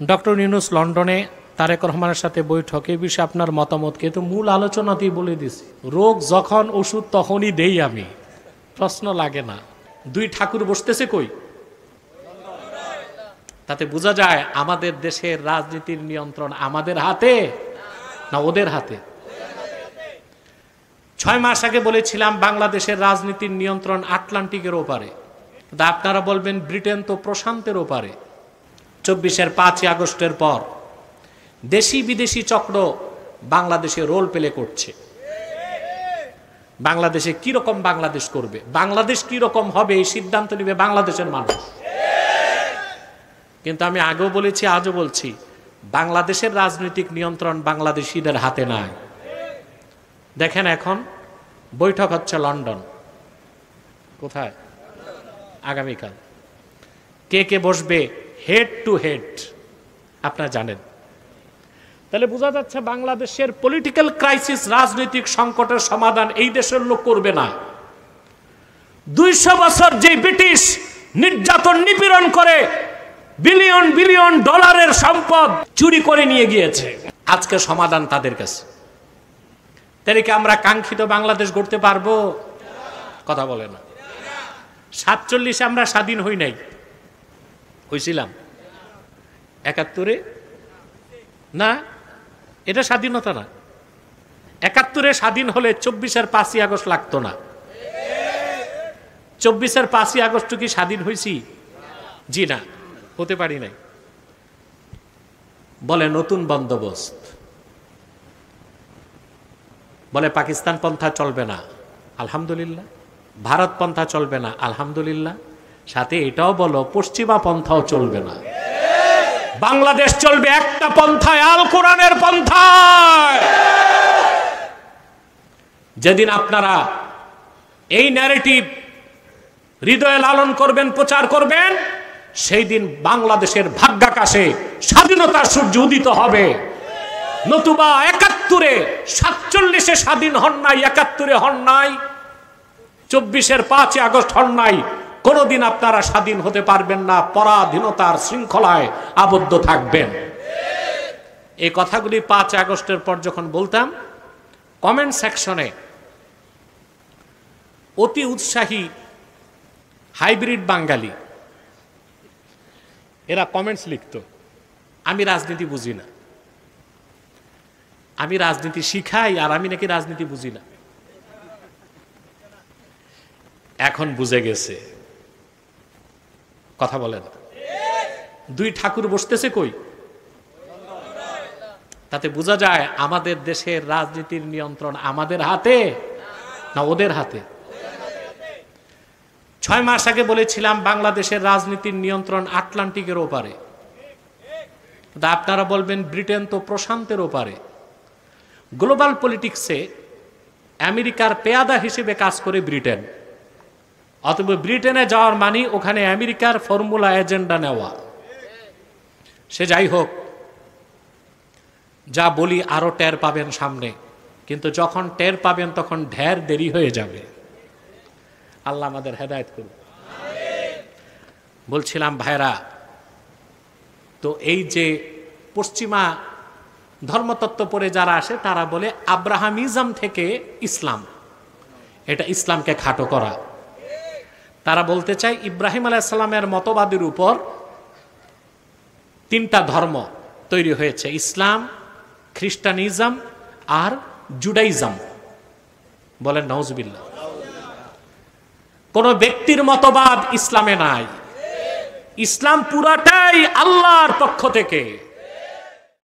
Doctor Yunus লন্ডনে তারেক রহমানের সাথে বৈঠকে বিষয়ে আপনার মতামত, কিন্তু মূল আলোচনাতেই বলে দিছি রোগ যখন ওষুধ তখনই দেই আমি, প্রশ্ন লাগে না। দুই ঠাকুর বসতেছে কই? তাতে বোঝা যায় আমাদের দেশের রাজনীতির নিয়ন্ত্রণ আমাদের হাতে না ওদের হাতে। 6 মাস আগে বলেছিলাম বাংলাদেশের রাজনীতির নিয়ন্ত্রণ আটলান্টিকের ওপারে। আপনারা বলবেন ব্রিটেন তো প্রশান্তের ওপারে। 24-এর 5ই আগস্টের পর দেশি বিদেশি চক্র বাংলাদেশে রোল প্লে করছে। বাংলাদেশে কি রকম বাংলাদেশ করবে, বাংলাদেশ কি রকম হবে এই সিদ্ধান্ত নেবে বাংলাদেশের মানুষ। কিন্তু আমি আগেও বলেছি, আজও বলছি, বাংলাদেশের রাজনৈতিক নিয়ন্ত্রণ বাংলাদেশিদের হাতে নাই। দেখেন এখন বৈঠক হচ্ছে লন্ডন, কোথায়? আগামীকাল। কে কে বসবে? হেড টু হেড আপনারা জানেন। তাহলে বোঝা যাচ্ছে বাংলাদেশের পলিটিক্যাল ক্রাইসিস, রাজনৈতিক সংকটের সমাধান এই দেশের লোক করবে না। 200 বছর যে ব্রিটিশ নির্যাতন নিপীড়ন করে বিলিয়ন বিলিয়ন ডলারের সম্পদ চুরি করে নিয়ে গিয়েছে, আজকে সমাধান তাদের কাছে। তাহলে কি আমরা কাঙ্ক্ষিত বাংলাদেশ গড়তে পারবো? কথা বলে না। 47-এ আমরা স্বাধীন হই নাই, হয়েছিলাম 71-এ না, এটা স্বাধীনতা না। 71-এ স্বাধীন হলে 24-এর 5ই আগস্ট লাগতো না। 24-এর 5ই আগস্ট কি স্বাধীন হয়েছি? জি না, হতে পারি নাই। বলে নতুন বন্দোবস্ত, বলে পাকিস্তান পন্থা চলবে না, আলহামদুলিল্লাহ। ভারত পন্থা চলবে না, আলহামদুলিল্লাহ। সাথে এটাও বলো পশ্চিমা পন্থাও চলবে না, বাংলাদেশ চলবে একটা পন্থায়, আল কোরআনের পন্থায়। যেদিন আপনারা এই ন্যারেটিভ হৃদয়ে লালন করবেন, প্রচার করবেন, সেই দিন বাংলাদেশের ভাগ্যাকাশে স্বাধীনতার সূর্য উদিত হবে। নতুবা 71-এ 47-এ স্বাধীন হন নাই, 71-এ হন নাই, 24-এর 5ই আগস্ট হন নাই, কোনদিন আপনারা স্বাধীন হতে পারবেন না, পরাধীনতার শৃঙ্খলায় আবদ্ধ থাকবেন। এই কথাগুলি 5 আগস্টের পর যখন বলতাম, কমেন্ট সেকশনে অতি উৎসাহী হাইব্রিড বাঙালি এরা কমেন্টস লিখত, আমি রাজনীতি বুঝি না, আমি রাজনীতি শিখাই, আর আমি নাকি রাজনীতি বুঝি না। এখন বুঝে গেছে, কথা বলেন। দুই ঠাকুর বসতেছে কই? তাতে বোঝা যায় আমাদের দেশের রাজনীতির নিয়ন্ত্রণ আমাদের হাতে না ওদের হাতে। 6 মাস আগে বলেছিলাম বাংলাদেশের রাজনীতির নিয়ন্ত্রণ আটলান্টিকের ওপারে। আপনারা বলবেন ব্রিটেন তো প্রশান্তের ওপারে। গ্লোবাল পলিটিক্সে আমেরিকার পেয়াদা হিসেবে কাজ করে ব্রিটেন, অথবা ব্রিটেনে যাওয়ার মানে ওখানে আমেরিকার ফর্মুলা এজেন্ডা নেওয়া। সে যাই হোক, যা বলি আরো টের পাবেন সামনে, কিন্তু যখন টের পাবেন তখন ঢের দেরি হয়ে যাবে। আল্লাহ আমাদের হেদায়েত করুন। বলছিলাম ভাইরা, তো এই যে পশ্চিমা ধর্মতত্ত্ব পড়ে যারা আসে তারা বলে আব্রাহামিজম থেকে ইসলাম, এটা ইসলামকে খাটো করা। তারা বলতে চায় ইব্রাহিম আলাইহিস সালামের মতবাদের উপর 3টা ধর্ম তৈরি হয়েছে, ইসলাম, খ্রিস্টানিজম আর জুডাইজম। বলেন নাউজুবিল্লাহ। কোন ব্যক্তির মতবাদ ইসলামে নাই, ইসলাম পুরাটাই আল্লাহর পক্ষ থেকে।